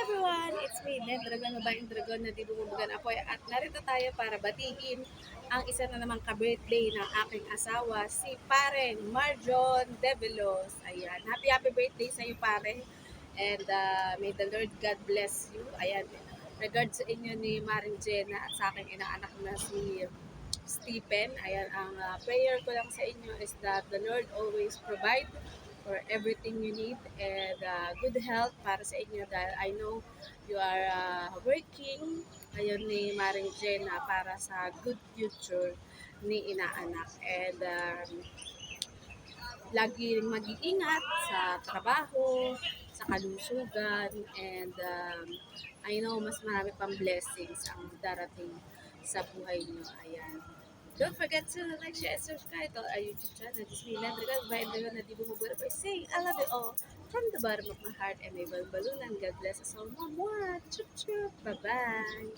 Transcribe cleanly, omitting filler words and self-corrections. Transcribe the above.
everyone! It's me, Nen Dragon, babaeng dragon na di bumubugan apoy at narito tayo para batiin ang isa na namang ka-birthday ng aking asawa, si Pareng Marjon Develos. Ayan, happy birthday sa iyo, Pare. And may the Lord God bless you. Ayan, regards sa inyo ni Maring Jenna at sa aking inaanak na si Stephen. Ayan, ang prayer ko lang sa inyo is that the Lord always provide for everything you need and good health para sa inyo dahil I know you are working ngayon ni Maring Jenna para sa good future ni inaanak and lagi ring mag-iingat sa trabaho, sa kalusugan and I know mas marami pang blessings ang darating sa buhay niyo. Ayan. Don't forget to like, share, and subscribe to our YouTube channel. This is me, Landrigan, by the na di bumubura by saying, I love you all from the bottom of my heart and may balbalunan. God bless us all. Mwah, mwah. Chup, chup. Bye-bye.